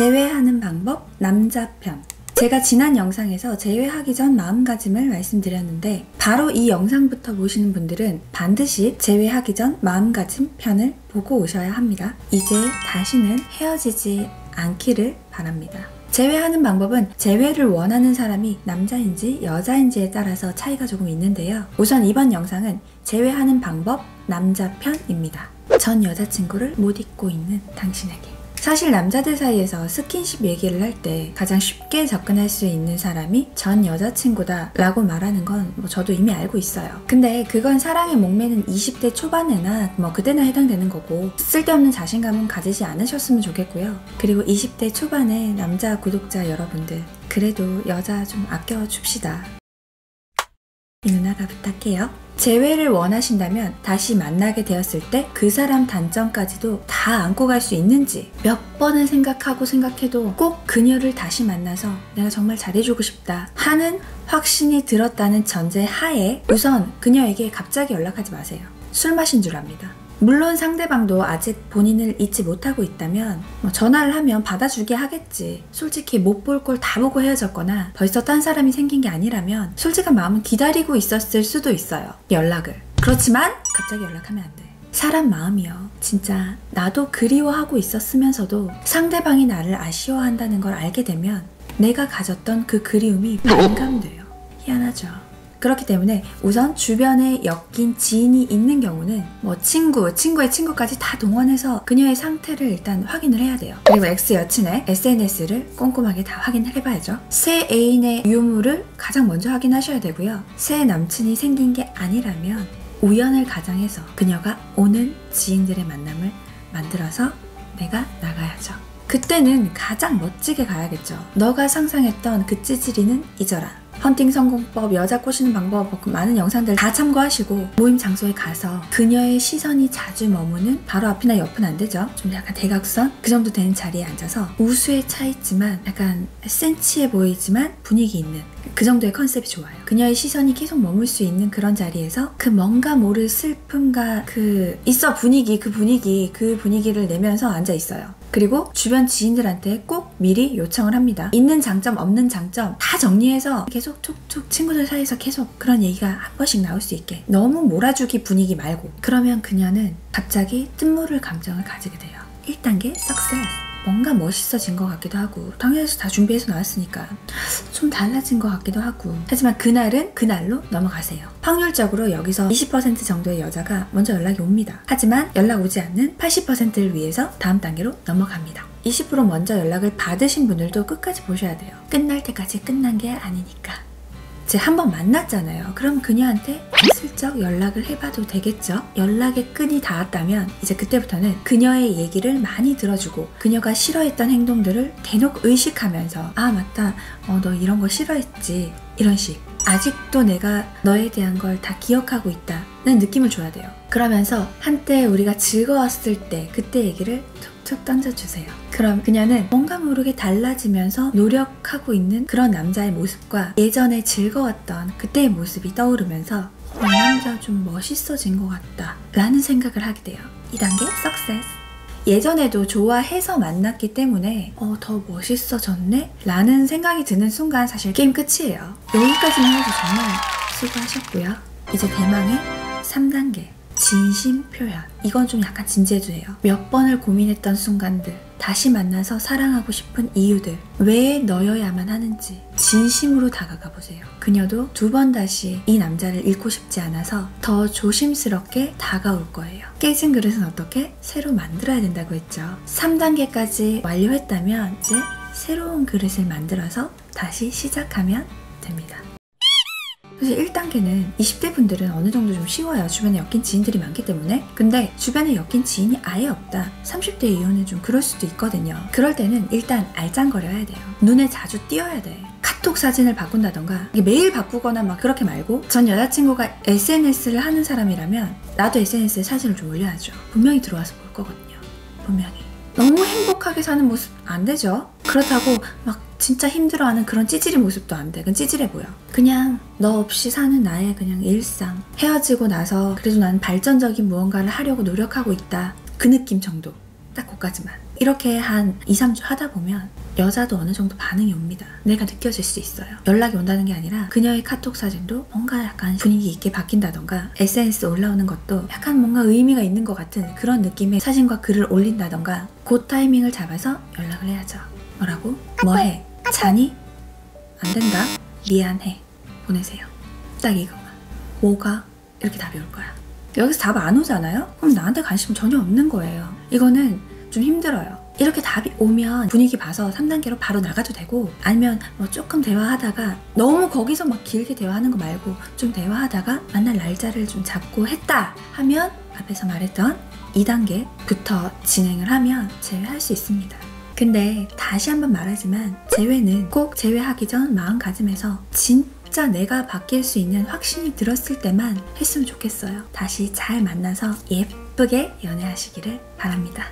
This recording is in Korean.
제외하는 방법 남자 편. 제가 지난 영상에서 제외하기 전 마음가짐을 말씀드렸는데 바로 이 영상부터 보시는 분들은 반드시 제외하기 전 마음가짐 편을 보고 오셔야 합니다. 이제 다시는 헤어지지 않기를 바랍니다. 제외하는 방법은 제외를 원하는 사람이 남자인지 여자인지에 따라서 차이가 조금 있는데요. 우선 이번 영상은 제외하는 방법 남자 편입니다. 전 여자친구를 못 잊고 있는 당신에게. 사실 남자들 사이에서 스킨십 얘기를 할 때 가장 쉽게 접근할 수 있는 사람이 전 여자친구다 라고 말하는 건 저도 이미 알고 있어요. 근데 그건 사랑에 목매는 20대 초반에나 그때나 해당되는 거고 쓸데없는 자신감은 가지지 않으셨으면 좋겠고요. 그리고 20대 초반의 남자 구독자 여러분들, 그래도 여자 좀 아껴줍시다. 이 누나가 부탁해요. 재회를 원하신다면 다시 만나게 되었을 때 그 사람 단점까지도 다 안고 갈 수 있는지 몇 번을 생각해도 꼭 그녀를 다시 만나서 내가 정말 잘해주고 싶다 하는 확신이 들었다는 전제 하에 우선 그녀에게 갑자기 연락하지 마세요. 술 마신 줄 압니다. 물론 상대방도 아직 본인을 잊지 못하고 있다면 전화를 하면 받아주게 하겠지. 솔직히 못 볼 걸 다 보고 헤어졌거나 벌써 딴 사람이 생긴 게 아니라면 솔직한 마음은 기다리고 있었을 수도 있어요. 연락을. 그렇지만 갑자기 연락하면 안 돼. 사람 마음이요. 진짜 나도 그리워하고 있었으면서도 상대방이 나를 아쉬워한다는 걸 알게 되면 내가 가졌던 그 그리움이 반감돼요. 희한하죠. 그렇기 때문에 우선 주변에 엮인 지인이 있는 경우는 친구의 친구까지 다 동원해서 그녀의 상태를 일단 확인을 해야 돼요. 그리고 X여친의 SNS를 꼼꼼하게 다 확인을 해봐야죠. 새 애인의 유무를 가장 먼저 확인하셔야 되고요. 새 남친이 생긴 게 아니라면 우연을 가장해서 그녀가 오는 지인들의 만남을 만들어서 내가 나가야죠. 그때는 가장 멋지게 가야겠죠. 너가 상상했던 그 찌질이는 잊어라. 헌팅 성공법, 여자 꼬시는 방법, 많은 영상들 다 참고하시고 모임 장소에 가서 그녀의 시선이 자주 머무는 바로 앞이나 옆은 안 되죠. 좀 약간 대각선? 그 정도 되는 자리에 앉아서 우수에 차 있지만 약간 센치해 보이지만 분위기 있는 그 정도의 컨셉이 좋아요. 그녀의 시선이 계속 머물 수 있는 그런 자리에서 그 뭔가 모를 슬픔과 그 분위기를 내면서 앉아 있어요. 그리고 주변 지인들한테 꼭 미리 요청을 합니다. 있는 장점, 없는 장점 다 정리해서 계속 툭툭 친구들 사이에서 계속 그런 얘기가 한 번씩 나올 수 있게. 너무 몰아주기 분위기 말고. 그러면 그녀는 갑자기 뜻모를 감정을 가지게 돼요. 1단계 석세스. 뭔가 멋있어진 것 같기도 하고 당연히 다 준비해서 나왔으니까 좀 달라진 것 같기도 하고 하지만 그날은 그날로 넘어가세요. 확률적으로 여기서 20% 정도의 여자가 먼저 연락이 옵니다. 하지만 연락 오지 않는 80%를 위해서 다음 단계로 넘어갑니다. 20% 먼저 연락을 받으신 분들도 끝까지 보셔야 돼요. 끝날 때까지 끝난 게 아니니까. 이제 한번 만났잖아요. 그럼 그녀한테 슬쩍 연락을 해봐도 되겠죠? 연락의 끈이 닿았다면 이제 그때부터는 그녀의 얘기를 많이 들어주고 그녀가 싫어했던 행동들을 대놓고 의식하면서 아 맞다, 너 이런 거 싫어했지, 이런 식. 아직도 내가 너에 대한 걸 다 기억하고 있다는 느낌을 줘야 돼요. 그러면서 한때 우리가 즐거웠을 때 그때 얘기를 툭툭 던져주세요. 그럼 그녀는 뭔가 모르게 달라지면서 노력하고 있는 그런 남자의 모습과 예전에 즐거웠던 그때의 모습이 떠오르면서 이 남자 좀 멋있어진 것 같다 라는 생각을 하게 돼요. 2단계 석세스. 예전에도 좋아해서 만났기 때문에 더 멋있어졌네? 라는 생각이 드는 순간 사실 게임 끝이에요. 여기까지만 해도 정말 수고하셨고요. 이제 대망의 3단계 진심 표현. 이건 좀 약간 진지해도 돼요. 몇 번을 고민했던 순간들, 다시 만나서 사랑하고 싶은 이유들, 왜 너여야만 하는지 진심으로 다가가 보세요. 그녀도 2번 다시 이 남자를 잃고 싶지 않아서 더 조심스럽게 다가올 거예요. 깨진 그릇은 어떻게? 새로 만들어야 된다고 했죠. 3단계까지 완료했다면 이제 새로운 그릇을 만들어서 다시 시작하면 됩니다. 사실 1단계는 20대 분들은 어느 정도 좀 쉬워요. 주변에 엮인 지인들이 많기 때문에. 근데 주변에 엮인 지인이 아예 없다. 30대 이후는 좀 그럴 수도 있거든요. 그럴 때는 일단 알짱거려야 돼요. 눈에 자주 띄어야 돼. 카톡 사진을 바꾼다던가 매일 바꾸거나 막 그렇게 말고 전 여자친구가 SNS를 하는 사람이라면 나도 SNS에 사진을 좀 올려야죠. 분명히 들어와서 볼 거거든요. 분명히. 너무 행복하게 사는 모습 안 되죠. 그렇다고 막 진짜 힘들어하는 그런 찌질이 모습도 안 돼. 그건 찌질해 보여. 그냥 너 없이 사는 나의 그냥 일상. 헤어지고 나서 그래도 나는 발전적인 무언가를 하려고 노력하고 있다. 그 느낌 정도. 딱 그까지만. 이렇게 한 2, 3주 하다 보면 여자도 어느 정도 반응이 옵니다. 내가 느껴질 수 있어요. 연락이 온다는 게 아니라 그녀의 카톡 사진도 뭔가 약간 분위기 있게 바뀐다던가 SNS 올라오는 것도 약간 뭔가 의미가 있는 것 같은 그런 느낌의 사진과 글을 올린다던가 그 타이밍을 잡아서 연락을 해야죠. 뭐라고? 뭐해? 자니? 안 된다? 미안해. 보내세요. 딱 이거만. 뭐가? 이렇게 답이 올 거야. 여기서 답 안 오잖아요? 그럼 나한테 관심 전혀 없는 거예요. 이거는 좀 힘들어요. 이렇게 답이 오면 분위기 봐서 3단계로 바로 나가도 되고, 아니면 뭐 조금 대화하다가 너무 거기서 막 길게 대화하는 거 말고 좀 대화하다가 만날 날짜를 좀 잡고 했다 하면 앞에서 말했던 2단계부터 진행을 하면 제외할 수 있습니다. 근데 다시 한번 말하지만 제외는 꼭 제외하기 전 마음가짐에서 진짜 내가 바뀔 수 있는 확신이 들었을 때만 했으면 좋겠어요. 다시 잘 만나서 예쁘게 연애하시기를 바랍니다.